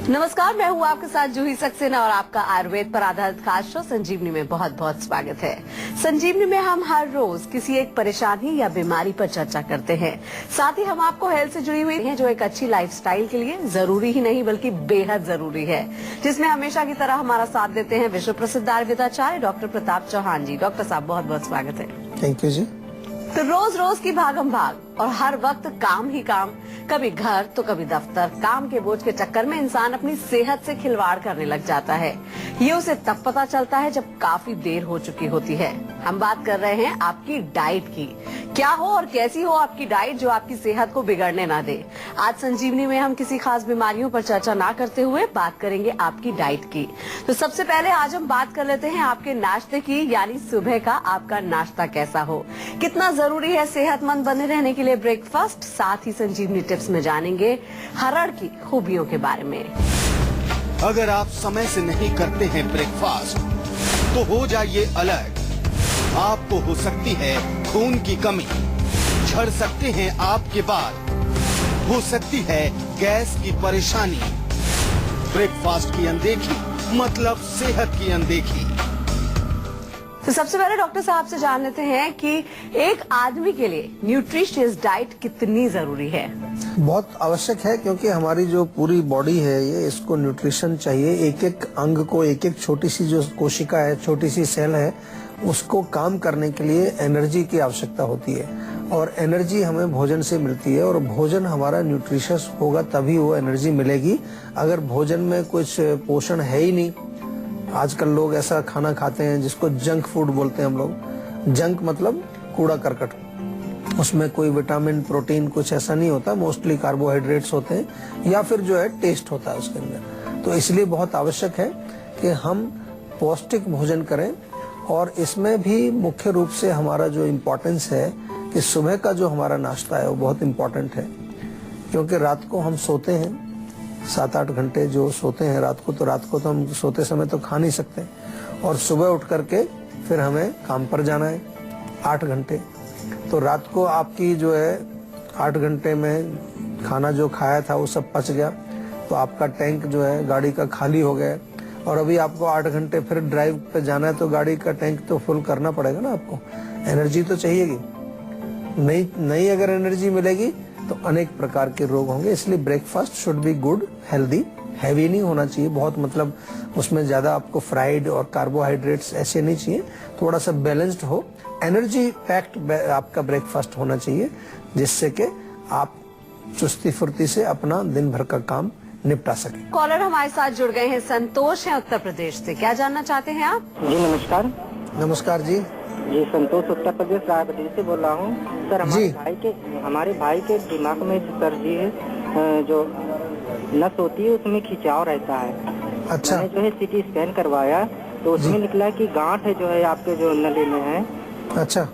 नमस्कार, मैं हूँ आपके साथ जूही सक्सेना और आपका आयुर्वेद पर आधारित खास शो संजीवनी में बहुत बहुत स्वागत है। संजीवनी में हम हर रोज किसी एक परेशानी या बीमारी पर चर्चा करते हैं। साथ ही हम आपको हेल्थ से जुड़ी हुई है जो एक अच्छी लाइफस्टाइल के लिए जरूरी ही नहीं बल्कि बेहद जरूरी है, जिसमें हमेशा की तरह हमारा साथ देते हैं विश्व प्रसिद्ध आयुर्वेदाचार्य डॉक्टर प्रताप चौहान जी। डॉक्टर साहब बहुत बहुत स्वागत है। थैंक यू जी। तो रोज रोज की भागम भाग और हर वक्त काम ही काम, कभी घर तो कभी दफ्तर, काम के बोझ के चक्कर में इंसान अपनी सेहत से खिलवाड़ करने लग जाता है। ये उसे तब पता चलता है जब काफी देर हो चुकी होती है। हम बात कर रहे हैं आपकी डाइट की। क्या हो और कैसी हो आपकी डाइट जो आपकी सेहत को बिगड़ने ना दे। आज संजीवनी में हम किसी खास बीमारियों पर चर्चा ना करते हुए बात करेंगे आपकी डाइट की। तो सबसे पहले आज हम बात कर लेते हैं आपके नाश्ते की, यानी सुबह का आपका नाश्ता कैसा हो, कितना जरूरी है सेहतमंद बने रहने के लिए ब्रेकफास्ट। साथ ही संजीवनी टिप्स में जानेंगे हरड़ की खूबियों के बारे में। अगर आप समय से नहीं करते हैं ब्रेकफास्ट तो हो जाइए अलर्ट। आपको हो सकती है खून की कमी, झड़ सकते हैं आपके बाल, हो सकती है गैस की परेशानी। ब्रेकफास्ट की अनदेखी मतलब सेहत की अनदेखी। तो सबसे पहले डॉक्टर साहब से जान लेते हैं कि एक आदमी के लिए न्यूट्रिशियस डाइट कितनी जरूरी है। बहुत आवश्यक है, क्योंकि हमारी जो पूरी बॉडी है ये इसको न्यूट्रिशन चाहिए। एक एक अंग को, एक एक छोटी सी जो कोशिका है, छोटी सी सेल है, उसको काम करने के लिए एनर्जी की आवश्यकता होती है और एनर्जी हमें भोजन से मिलती है। और भोजन हमारा न्यूट्रिशियस होगा तभी वो एनर्जी मिलेगी। अगर भोजन में कुछ पोषण है ही नहीं, आजकल लोग ऐसा खाना खाते हैं जिसको जंक फूड बोलते हैं हम लोग। जंक मतलब कूड़ा करकट, उसमें कोई विटामिन प्रोटीन कुछ ऐसा नहीं होता, मोस्टली कार्बोहाइड्रेट्स होते हैं या फिर जो है टेस्ट होता है उसके अंदर। तो इसलिए बहुत आवश्यक है कि हम पौष्टिक भोजन करें। और इसमें भी मुख्य रूप से हमारा जो इम्पोर्टेंस है कि सुबह का जो हमारा नाश्ता है वो बहुत इम्पोर्टेंट है, क्योंकि रात को हम सोते हैं 7-8 घंटे जो सोते हैं रात को, तो रात को तो हम सोते समय तो खा नहीं सकते और सुबह उठ करके फिर हमें काम पर जाना है 8 घंटे। तो रात को आपकी जो है 8 घंटे में खाना जो खाया था वो सब पच गया, तो आपका टैंक जो है गाड़ी का खाली हो गया। और अभी आपको 8 घंटे फिर ड्राइव पे जाना है, तो गाड़ी का टैंक तो फुल करना पड़ेगा ना आपको। एनर्जी तो चाहिएगी, नहीं अगर एनर्जी मिलेगी तो अनेक प्रकार के रोग होंगे। इसलिए breakfast should be good, healthy, heavy नहीं होना चाहिए बहुत, मतलब उसमें ज्यादा आपको फ्राइड और कार्बोहाइड्रेट्स ऐसे नहीं चाहिए, थोड़ा सा बैलेंस्ड हो। एनर्जी पैक्ड आपका ब्रेकफास्ट होना चाहिए, जिससे कि आप चुस्ती फुर्ती से अपना दिन भर का काम निपटा सके। कॉलर हमारे साथ जुड़ गए हैं, संतोष हैं उत्तर प्रदेश से। क्या जानना चाहते हैं आप? जी नमस्कार। नमस्कार जी। जी संतोष उत्तर प्रदेश रायबरेली से बोल रहा हूँ। सर हमारे भाई के दिमाग में सर जी जो नस होती है उसमें खिंचाव रहता है। अच्छा। मैंने जो है सीटी स्कैन करवाया तो उसमें निकला कि गांठ है जो है आपके जो नली में है। अच्छा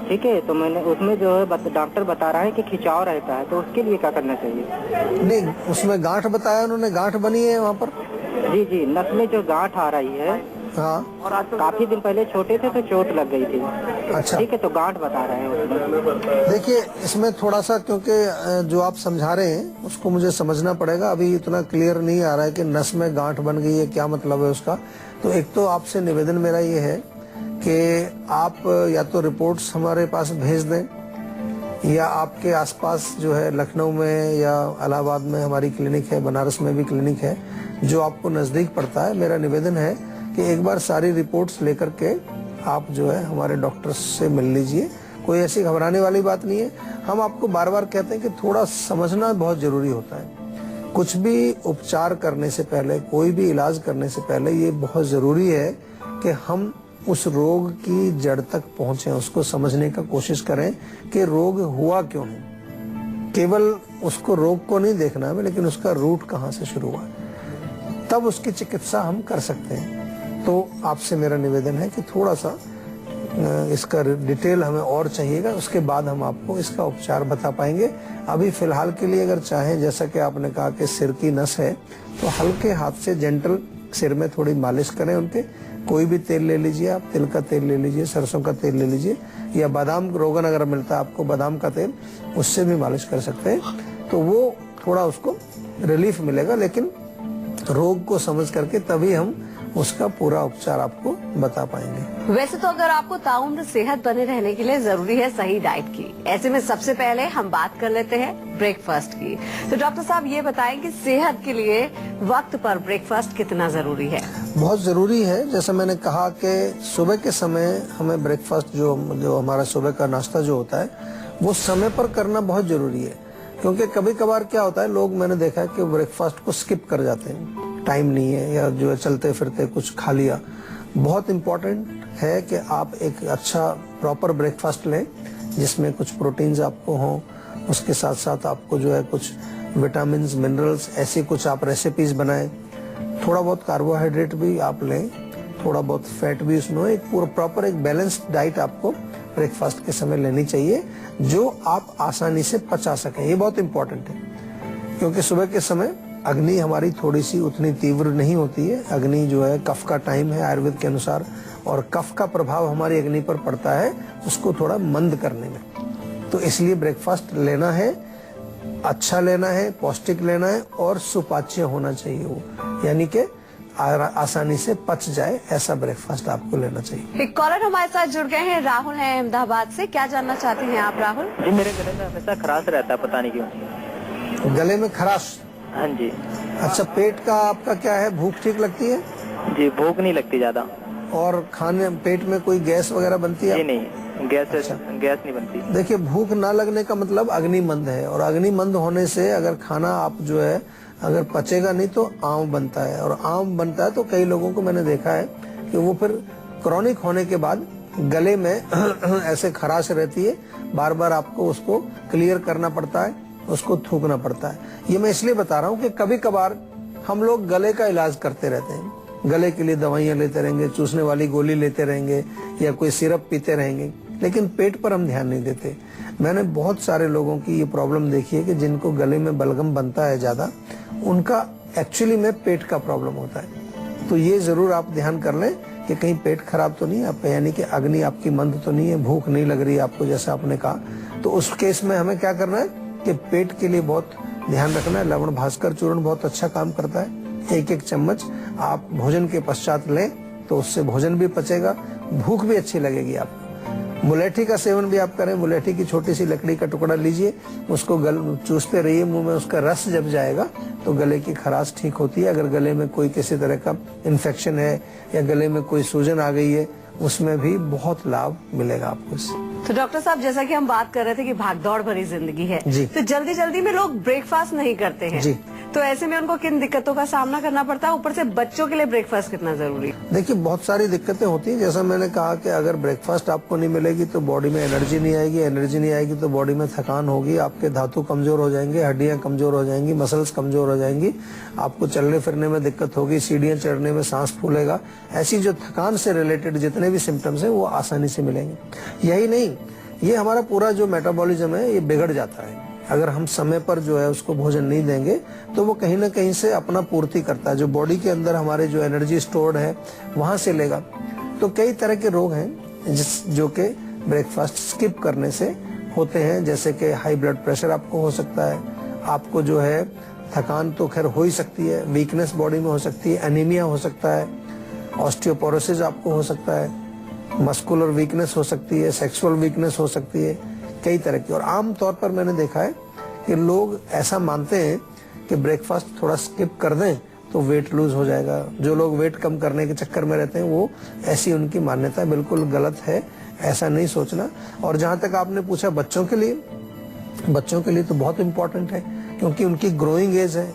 ठीक है, तो मैंने उसमें जो है डॉक्टर बता रहा है कि खिंचाव रहता है, तो उसके लिए क्या करना चाहिए? नहीं, उसमें गांठ बताया उन्होंने, गांठ बनी है वहाँ पर? जी नस में जो गांठ आ रही है। हाँ। और काफी दिन पहले छोटे थे तो चोट लग गई थी। अच्छा ठीक है, तो गांठ बता रहे हैं उसमें। देखिए, इसमें थोड़ा सा, क्योंकि जो आप समझा रहे हैं उसको मुझे समझना पड़ेगा। अभी इतना क्लियर नहीं आ रहा है कि नस में गांठ बन गई है, क्या मतलब है उसका। तो एक तो आपसे निवेदन मेरा ये है कि आप या तो रिपोर्ट्स हमारे पास भेज दें, या आपके आसपास जो है लखनऊ में या इलाहाबाद में हमारी क्लिनिक है, बनारस में भी क्लिनिक है, जो आपको नजदीक पड़ता है। मेरा निवेदन है कि एक बार सारी रिपोर्ट्स लेकर के आप जो है हमारे डॉक्टर से मिल लीजिए। कोई ऐसी घबराने वाली बात नहीं है। हम आपको बार बार कहते हैं कि थोड़ा समझना बहुत जरूरी होता है। कुछ भी उपचार करने से पहले, कोई भी इलाज करने से पहले ये बहुत जरूरी है कि हम उस रोग की जड़ तक पहुंचे, उसको समझने का कोशिश करें कि रोग हुआ क्यों है। केवल उसको रोग को नहीं देखना है, लेकिन उसका रूट कहाँ से शुरू हुआ, तब उसकी चिकित्सा हम कर सकते हैं। तो आपसे मेरा निवेदन है कि थोड़ा सा इसका डिटेल हमें और चाहिएगा, उसके बाद हम आपको इसका उपचार बता पाएंगे। अभी फिलहाल के लिए अगर चाहें, जैसा कि आपने कहा कि सिर की नस है, तो हल्के हाथ से जेंटल सिर में थोड़ी मालिश करें उनके। कोई भी तेल ले लीजिए आप, तिल का तेल ले लीजिए, सरसों का तेल ले लीजिए, या बादाम रोगन अगर मिलता है आपको बादाम का तेल, उससे भी मालिश कर सकते हैं। तो वो थोड़ा उसको रिलीफ मिलेगा। लेकिन रोग को समझ करके तभी हम उसका पूरा उपचार आपको बता पाएंगे। वैसे तो अगर आपको ताउम्र सेहत बने रहने के लिए जरूरी है सही डाइट की। ऐसे में सबसे पहले हम बात कर लेते हैं ब्रेकफास्ट की। तो डॉक्टर साहब ये बताएं कि सेहत के लिए वक्त पर ब्रेकफास्ट कितना जरूरी है? बहुत जरूरी है। जैसे मैंने कहा कि सुबह के समय हमें ब्रेकफास्ट जो हमारा सुबह का नाश्ता जो होता है वो समय पर करना बहुत जरूरी है, क्योंकि कभी कभार क्या होता है, लोग मैंने देखा है कि ब्रेकफास्ट को स्किप कर जाते हैं, टाइम नहीं है या जो है चलते फिरते कुछ खा लिया। बहुत इम्पोर्टेंट है कि आप एक अच्छा प्रॉपर ब्रेकफास्ट लें जिसमें कुछ प्रोटीन्स आपको हों, उसके साथ साथ आपको जो है कुछ विटामिन मिनरल्स ऐसी कुछ आप रेसिपीज बनाएं, थोड़ा बहुत कार्बोहाइड्रेट भी आप लें, थोड़ा बहुत फैट भी उसमें हो। एक पूरा प्रॉपर एक बैलेंस्ड डाइट आपको ब्रेकफास्ट के समय लेनी चाहिए जो आप आसानी से पचा सकें। ये बहुत इम्पोर्टेंट है, क्योंकि सुबह के समय अग्नि हमारी थोड़ी सी उतनी तीव्र नहीं होती है। अग्नि जो है कफ का टाइम है आयुर्वेद के अनुसार, और कफ का प्रभाव हमारी अग्नि पर पड़ता है उसको थोड़ा मंद करने में। तो इसलिए ब्रेकफास्ट लेना है, अच्छा लेना है, पौष्टिक लेना है और सुपाच्य होना चाहिए वो, यानी कि आसानी से पच जाए, ऐसा ब्रेकफास्ट आपको लेना चाहिए। एक कॉलर हमारे साथ जुड़ गए हैं, राहुल हैं अहमदाबाद से। क्या जानना चाहते हैं आप राहुल? जी, मेरे गले में हमेशा खराश रहता है, पता नहीं क्यों। गले में खराश? हाँ जी। अच्छा, पेट का आपका क्या है, भूख ठीक लगती है? जी, भूख नहीं लगती ज्यादा। और खाने पेट में कोई गैस वगैरह बनती है? जी नहीं, गैस नहीं बनती। देखिए, भूख ना लगने का मतलब अग्नि मंद है, और अग्नि मंद होने से अगर खाना आप जो है अगर पचेगा नहीं तो आम बनता है, और आम बनता है तो कई लोगों को मैंने देखा है कि वो फिर क्रॉनिक होने के बाद गले में ऐसे खराश रहती है, बार बार आपको उसको क्लियर करना पड़ता है, उसको थूकना पड़ता है। ये मैं इसलिए बता रहा हूँ कि कभी कभार हम लोग गले का इलाज करते रहते हैं, गले के लिए दवाइयां लेते रहेंगे, चूसने वाली गोली लेते रहेंगे या कोई सिरप पीते रहेंगे, लेकिन पेट पर हम ध्यान नहीं देते। मैंने बहुत सारे लोगों की ये प्रॉब्लम देखी है कि जिनको गले में बलगम बनता है ज्यादा, उनका एक्चुअली में पेट का प्रॉब्लम होता है। तो ये जरूर आप ध्यान कर लें कि कहीं पेट खराब तो नहीं है आपका, यानी कि अग्नि आपकी मंद तो नहीं है, भूख नहीं लग रही है आपको जैसा आपने कहा। तो उस केस में हमें क्या करना है कि पेट के लिए बहुत ध्यान रखना है। लवण भास्कर चूर्ण बहुत अच्छा काम करता है, एक एक चम्मच आप भोजन के पश्चात लें तो उससे भोजन भी पचेगा, भूख भी अच्छी लगेगी आपको। मुलेठी का सेवन भी आप करें, मुलेठी की छोटी सी लकड़ी का टुकड़ा लीजिए, उसको चूसते रहिए मुंह में, उसका रस जब जाएगा तो गले की खराश ठीक होती है। अगर गले में कोई किसी तरह का इन्फेक्शन है या गले में कोई सूजन आ गई है, उसमें भी बहुत लाभ मिलेगा आपको इससे। तो डॉक्टर साहब, जैसा कि हम बात कर रहे थे कि भागदौड़ भरी जिंदगी है, तो जल्दी जल्दी में लोग ब्रेकफास्ट नहीं करते हैं जी। तो ऐसे में उनको किन दिक्कतों का सामना करना पड़ता है? ऊपर से बच्चों के लिए ब्रेकफास्ट कितना जरूरी है? देखिए, बहुत सारी दिक्कतें होती हैं। जैसा मैंने कहा कि अगर ब्रेकफास्ट आपको नहीं मिलेगी तो बॉडी में एनर्जी नहीं आएगी, एनर्जी नहीं आएगी तो बॉडी में थकान होगी, आपके धातु कमजोर हो जाएंगे, हड्डियां कमजोर हो जाएंगी, मसल्स कमजोर हो जाएंगी, आपको चलने फिरने में दिक्कत होगी, सीढ़ियां चढ़ने में सांस फूलेगा। ऐसी जो थकान से रिलेटेड जितने भी सिम्टम्स है वो आसानी से मिलेंगे। यही नहीं, ये हमारा पूरा जो मेटाबॉलिज्म है ये बिगड़ जाता है। अगर हम समय पर जो है उसको भोजन नहीं देंगे तो वो कहीं ना कहीं से अपना पूर्ति करता है, जो बॉडी के अंदर हमारे जो एनर्जी स्टोर्ड है वहां से लेगा। तो कई तरह के रोग हैं जो कि ब्रेकफास्ट स्किप करने से होते हैं, जैसे कि हाई ब्लड प्रेशर आपको हो सकता है, आपको जो है थकान तो खैर हो ही सकती है, वीकनेस बॉडी में हो सकती है, एनीमिया हो सकता है, ऑस्टियोपोरोसिस आपको हो सकता है, मस्कुलर वीकनेस हो सकती है, सेक्सुअल वीकनेस हो सकती है, कई तरह की। और आम तौर पर मैंने देखा है कि लोग ऐसा मानते हैं कि ब्रेकफास्ट थोड़ा स्किप कर दें तो वेट लूज हो जाएगा। जो लोग वेट कम करने के चक्कर में रहते हैं वो ऐसी उनकी मान्यता बिल्कुल गलत है, ऐसा नहीं सोचना। और जहां तक आपने पूछा बच्चों के लिए तो बहुत इम्पोर्टेंट है, क्योंकि उनकी ग्रोइंग एज है।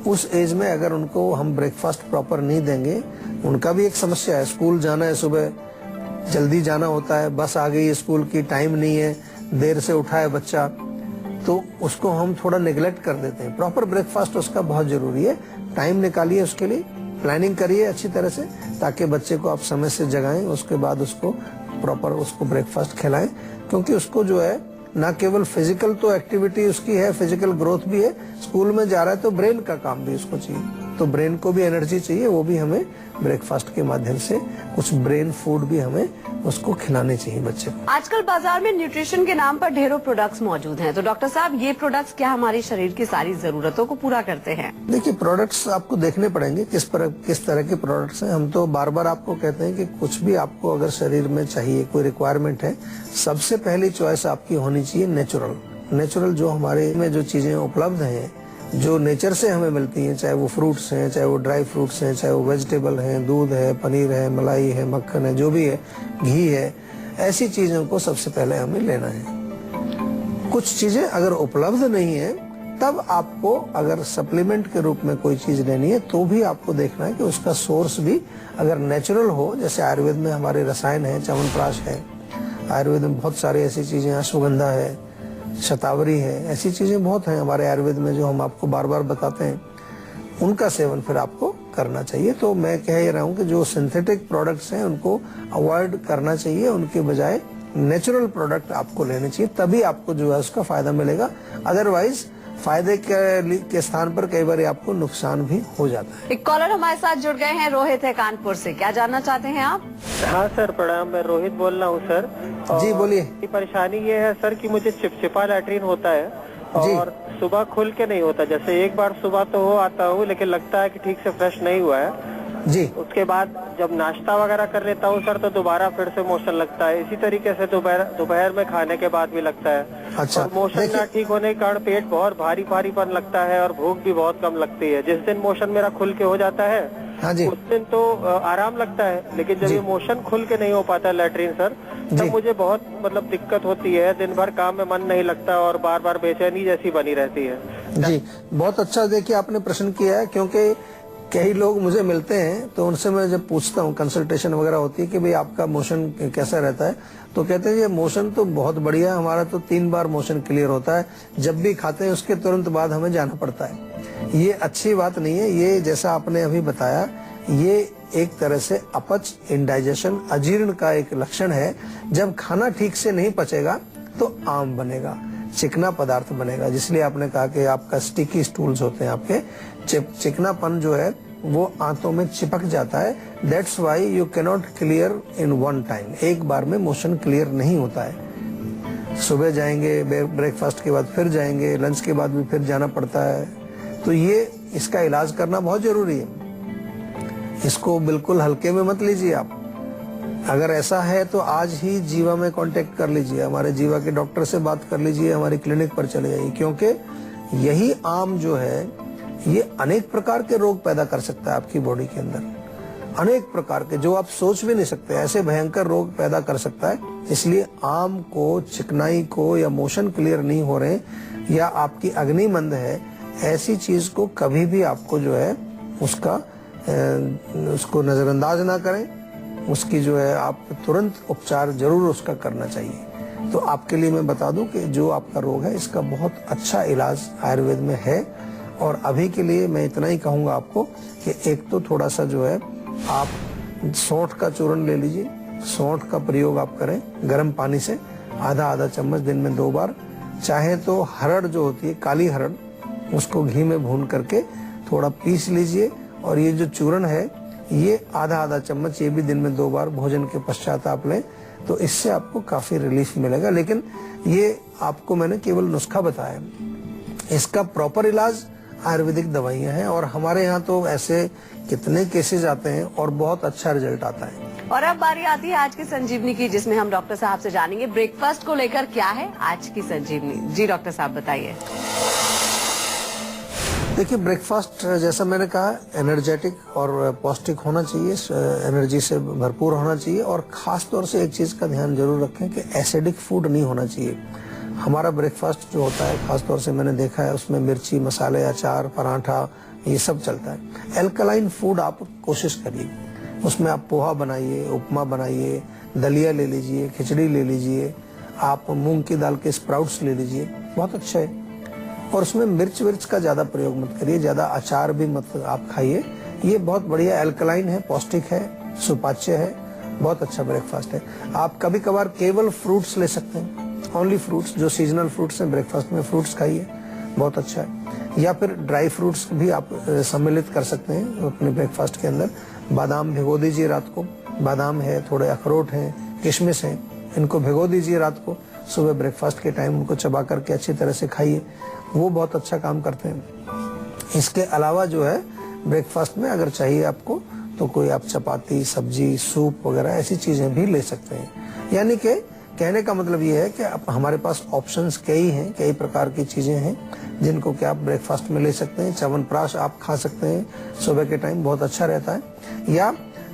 उस एज में अगर उनको हम ब्रेकफास्ट प्रॉपर नहीं देंगे, उनका भी एक समस्या है, स्कूल जाना है, सुबह जल्दी जाना होता है, बस आ गई है स्कूल की, टाइम नहीं है, देर से उठा है बच्चा, तो उसको हम थोड़ा निगलेक्ट कर देते हैं। प्रॉपर ब्रेकफास्ट उसका बहुत जरूरी है, टाइम निकालिए उसके लिए, प्लानिंग करिए अच्छी तरह से, ताकि बच्चे को आप समय से जगाएं, उसके बाद उसको प्रॉपर उसको ब्रेकफास्ट खिलाएं। क्योंकि उसको जो है ना केवल फिजिकल तो एक्टिविटी उसकी है, फिजिकल ग्रोथ भी है, स्कूल में जा रहा है तो ब्रेन का काम भी उसको चाहिए। तो ब्रेन को भी एनर्जी चाहिए, वो भी हमें ब्रेकफास्ट के माध्यम से कुछ ब्रेन फूड भी हमें उसको खिलाने चाहिए बच्चे को। आजकल बाजार में न्यूट्रिशन के नाम पर ढेरों प्रोडक्ट्स मौजूद हैं, तो डॉक्टर साहब ये प्रोडक्ट्स क्या हमारे शरीर की सारी जरूरतों को पूरा करते हैं? देखिए, प्रोडक्ट्स आपको देखने पड़ेंगे किस तरह के प्रोडक्ट्स हैं। हम तो बार बार आपको कहते हैं कि कुछ भी आपको अगर शरीर में चाहिए, कोई रिक्वायरमेंट है, सबसे पहली चॉइस आपकी होनी चाहिए नेचुरल जो हमारे में जो चीजें उपलब्ध हैं, जो नेचर से हमें मिलती हैं, चाहे वो फ्रूट्स हैं, चाहे वो ड्राई फ्रूट्स हैं, चाहे वो वेजिटेबल हैं, दूध है, पनीर है, मलाई है, मक्खन है, जो भी है, घी है, ऐसी चीजों को सबसे पहले हमें लेना है। कुछ चीजें अगर उपलब्ध नहीं है, तब आपको अगर सप्लीमेंट के रूप में कोई चीज लेनी है, तो भी आपको देखना है कि उसका सोर्स भी अगर नेचुरल हो। जैसे आयुर्वेद में हमारे रसायन है, च्यवनप्राश है, आयुर्वेद में बहुत सारी ऐसी चीजें, अश्वगंधा है, शतावरी है, ऐसी चीजें बहुत हैं हमारे आयुर्वेद में जो हम आपको बार बार बताते हैं, उनका सेवन फिर आपको करना चाहिए। तो मैं कह ही रहा हूँ कि जो सिंथेटिक प्रोडक्ट्स हैं उनको अवॉइड करना चाहिए, उनके बजाय नेचुरल प्रोडक्ट आपको लेने चाहिए, तभी आपको जो है उसका फायदा मिलेगा। अदरवाइज फायदे के स्थान पर कई बार आपको नुकसान भी हो जाता है। एक कॉलर हमारे साथ जुड़ गए हैं, रोहित है कानपुर से। क्या जानना चाहते हैं आप? हाँ सर, प्रणाम। मैं रोहित बोल रहा हूँ सर। जी बोलिए। परेशानी ये है सर कि मुझे चिपचिपा लैट्रिन होता है और सुबह खुल के नहीं होता। जैसे एक बार सुबह तो हो आता हूँ, लेकिन लगता है कि ठीक से फ्रेश नहीं हुआ है जी। उसके बाद जब नाश्ता वगैरह कर लेता हूँ सर, तो दोबारा फिर से मोशन लगता है। इसी तरीके से दोपहर में खाने के बाद भी लगता है। अच्छा, और मोशन ना ठीक होने के कारण पेट बहुत भारीपन लगता है और भूख भी बहुत कम लगती है। जिस दिन मोशन मेरा खुल के हो जाता है, हाँ जी, उस दिन तो आराम लगता है, लेकिन जब ये मोशन खुल के नहीं हो पाता लैट्रिन सर, तब मुझे बहुत मतलब दिक्कत होती है। दिन भर काम में मन नहीं लगता और बार बार बेचैनी जैसी बनी रहती है। जी, बहुत अच्छा देखिए आपने प्रश्न किया है, क्योंकि कई लोग मुझे मिलते हैं तो उनसे मैं जब पूछता हूँ, कंसल्टेशन वगैरह होती है कि भाई आपका मोशन कैसा रहता है, तो कहते हैं ये मोशन तो बहुत बढ़िया, हमारा तो 3 बार मोशन क्लियर होता है, जब भी खाते हैं उसके तुरंत बाद हमें जाना पड़ता है। ये अच्छी बात नहीं है। ये जैसा आपने अभी बताया, ये एक तरह से अपच, इंडाइजेशन, अजीर्ण का एक लक्षण है। जब खाना ठीक से नहीं पचेगा तो आम बनेगा, चिकना पदार्थ बनेगा, जिसलिए आपने कहा कि आपका स्टिकी स्टूल्स होते हैं, आपके चिकनापन जो है वो आंतों में चिपक जाता है। That's why you can not clear in one time, एक बार में मोशन क्लियर नहीं होता है। सुबह जाएंगे, ब्रेकफास्ट के बाद फिर जाएंगे, लंच के बाद भी फिर जाना पड़ता है। तो ये इसका इलाज करना बहुत जरूरी है। इसको बिल्कुल हल्के में मत लीजिए आप। अगर ऐसा है तो आज ही जीवा में कांटेक्ट कर लीजिए, हमारे जीवा के डॉक्टर से बात कर लीजिए, हमारी क्लिनिक पर चले जाइए, क्योंकि यही आम जो है ये अनेक प्रकार के रोग पैदा कर सकता है आपकी बॉडी के अंदर, अनेक प्रकार के, जो आप सोच भी नहीं सकते, ऐसे भयंकर रोग पैदा कर सकता है। इसलिए आम को, चिकनाई को, या मोशन क्लियर नहीं हो रहे, या आपकी अग्नि मंद है, ऐसी चीज को कभी भी आपको जो है उसको नजरअंदाज ना करें। उसकी जो है आप तुरंत उपचार जरूर उसका करना चाहिए। तो आपके लिए मैं बता दूं कि जो आपका रोग है इसका बहुत अच्छा इलाज आयुर्वेद में है। और अभी के लिए मैं इतना ही कहूंगा आपको कि एक तो थोड़ा सा जो है आप सौंठ का चूर्ण ले लीजिए, सौंठ का प्रयोग आप करें गर्म पानी से, आधा चम्मच दिन में 2 बार। चाहे तो हरड़ जो होती है, काली हरड़, उसको घी में भून करके थोड़ा पीस लीजिए, और ये जो चूर्ण है ये आधा चम्मच, ये भी दिन में 2 बार भोजन के पश्चात आप लें, तो इससे आपको काफी रिलीफ मिलेगा। लेकिन ये आपको मैंने केवल नुस्खा बताया, इसका प्रॉपर इलाज आयुर्वेदिक दवाइयां हैं, और हमारे यहाँ तो ऐसे कितने केसेस आते हैं और बहुत अच्छा रिजल्ट आता है। और अब बारी आती है आज की संजीवनी की, जिसमें हम डॉक्टर साहब से जानेंगे ब्रेकफास्ट को लेकर क्या है आज की संजीवनी। जी डॉक्टर साहब बताइए। देखिए, ब्रेकफास्ट जैसा मैंने कहा एनर्जेटिक और पौष्टिक होना चाहिए, एनर्जी से भरपूर होना चाहिए, और खास तौर से एक चीज का ध्यान जरूर रखें कि एसिडिक फूड नहीं होना चाहिए। हमारा ब्रेकफास्ट जो होता है खास तौर से मैंने देखा है उसमें मिर्ची, मसाले, अचार, पराठा, ये सब चलता है। एल्कलाइन फूड आप कोशिश करिए, उसमें आप पोहा बनाइए, उपमा बनाइए, दलिया ले लीजिए, खिचड़ी ले लीजिए, आप मूंग की दाल के स्प्राउट्स ले लीजिए, बहुत अच्छा है। और उसमें मिर्च का ज्यादा प्रयोग मत करिए, ज्यादा अचार भी मत आप खाइए। ये बहुत बढ़िया एल्कलाइन है, पौष्टिक है, सुपाच्य है, बहुत अच्छा ब्रेकफास्ट है। आप कभी कभार केवल फ्रूट्स ले सकते हैं, ओनली फ्रूट्स, जो सीजनल फ्रूट्स हैं, ब्रेकफास्ट में फ्रूट्स खाइए। बहुत अच्छा है। या फिर ड्राई फ्रूट्स भी आप सम्मिलित कर सकते हैं अपने ब्रेकफास्ट के अंदर। बादाम भिगो दीजिए रात को, बादाम है, थोड़े अखरोट हैं, किशमिश हैं, इनको भिगो दीजिए रात को, सुबह ब्रेकफास्ट के टाइम उनको चबा करके अच्छी तरह से खाइए, वो बहुत अच्छा काम करते हैं। इसके अलावा जो है ब्रेकफास्ट में अगर चाहिए आपको तो कोई आप चपाती, सब्जी, सूप वगैरह ऐसी चीजें भी ले सकते हैं। यानी कि कहने का मतलब ये है कि आप हमारे पास ऑप्शंस कई हैं, कई प्रकार की चीजें हैं जिनको कि आप ब्रेकफास्ट में ले सकते हैं। च्यवनप्राश आप खा सकते हैं सुबह के टाइम, बहुत अच्छा रहता है। या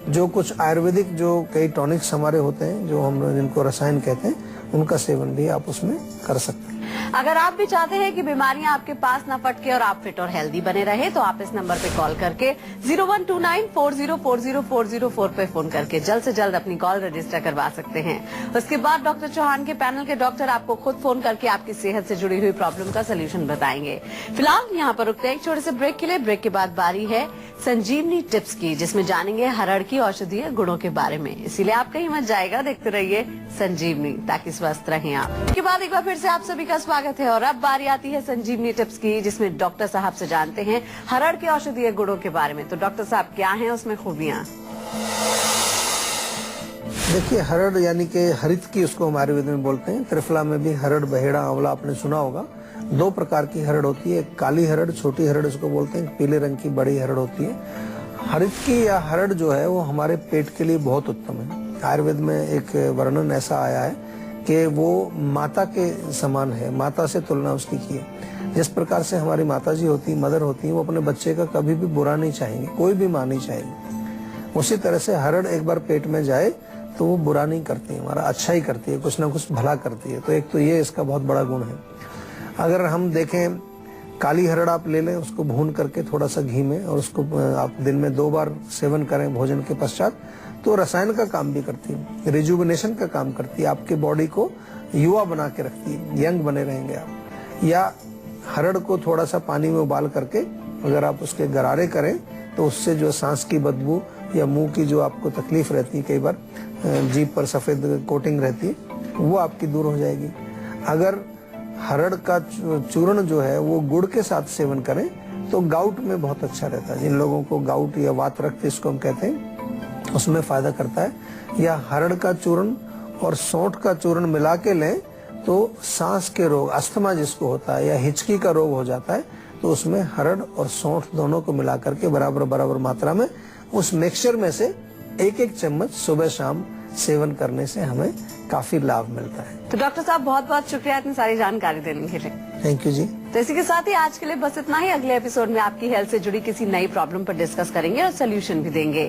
जो कुछ आयुर्वेदिक जो कई टॉनिक्स हमारे होते हैं जो हम जिनको रसायन कहते हैं, उनका सेवन भी आप उसमें कर सकते हैं। अगर आप भी चाहते हैं कि बीमारियां आपके पास न फटके और आप फिट और हेल्दी बने रहे तो आप इस नंबर पे कॉल करके 0129404040 पे फोन करके जल्द से जल्द अपनी कॉल रजिस्टर करवा सकते हैं। उसके बाद डॉक्टर चौहान के पैनल के डॉक्टर आपको खुद फोन करके आपकी सेहत से जुड़ी हुई प्रॉब्लम का सोल्यूशन बताएंगे। फिलहाल यहाँ पर रुकते हैं एक छोटे से ब्रेक के लिए। ब्रेक के बाद बारी है संजीवनी टिप्स की, जिसमें जानेंगे हरड़ की औषधीय गुणों के बारे में। इसीलिए आप कहीं मत जाएगा, देखते रहिए संजीवनी, ताकि स्वस्थ रहें आप। इसके बाद एक बार फिर से आप सभी का स्वागत है और अब बारी आती है संजीवनी टिप्स की, जिसमें डॉक्टर साहब से जानते हैं हरड़ के औषधीय गुणों के बारे में। तो डॉक्टर साहब, क्या हैं उसमें खूबियां? देखिए, हरड़ यानी कि हरित की उसको हम आयुर्वेद में बोलते हैं। त्रिफला में भी हरड़, बहेड़ा, आंवला आपने सुना होगा। दो प्रकार की हरड़ होती है, एक काली हरड़, छोटी हरड़ उसको बोलते हैं, पीले रंग की बड़ी हरड़ होती है। हरित की या हरड़ जो है वो हमारे पेट के लिए बहुत उत्तम है। आयुर्वेद में एक वर्णन ऐसा आया है कि वो माता के समान है, माता से तुलना उसकी की है। जिस प्रकार से हमारी माता जी होती, मदर होती, वो अपने बच्चे का कभी भी बुरा नहीं चाहेंगे, कोई भी मां नहीं चाहेगी। उसी तरह से हरड़ एक बार पेट में जाए तो वो बुरा नहीं करती, हमारा अच्छा ही करती है, कुछ ना कुछ भला करती है। तो एक तो ये इसका बहुत बड़ा गुण है। अगर हम देखें, काली हरड़ आप ले लें, उसको भून करके थोड़ा सा घी में, और उसको आप दिन में 2 बार सेवन करें भोजन के पश्चात, तो रसायन का काम भी करती है, रिजुविनेशन का काम करती है, आपके बॉडी को युवा बना के रखती है, यंग बने रहेंगे आप। या हरड़ को थोड़ा सा पानी में उबाल करके अगर आप उसके गरारे करें तो उससे जो सांस की बदबू या मुंह की जो आपको तकलीफ रहती है, कई बार जीभ पर सफेद कोटिंग रहती है, वो आपकी दूर हो जाएगी। अगर हरड़ का चूर्ण जो है वो गुड़ के साथ सेवन करें तो गाउट में बहुत अच्छा रहता है। जिन लोगों को गाउट या वात रक्त इसको हम कहते हैं, उसमें फायदा करता है। या हरड़ का चूर्ण और सौंठ का चूर्ण मिला के लें तो सांस के रोग, अस्थमा जिसको होता है या हिचकी का रोग हो जाता है, तो उसमें हरड़ और सौंठ दोनों को मिला करके बराबर बराबर मात्रा में उस मिक्सचर में से एक एक चम्मच सुबह शाम सेवन करने से हमें काफी लाभ मिलता है। तो डॉक्टर साहब, बहुत बहुत शुक्रिया इतनी सारी जानकारी देने के लिए। थैंक यू जी। तो इसी के साथ ही आज के लिए बस इतना ही। अगले एपिसोड में आपकी हेल्थ से जुड़ी किसी नई प्रॉब्लम पर डिस्कस करेंगे और सोल्यूशन भी देंगे।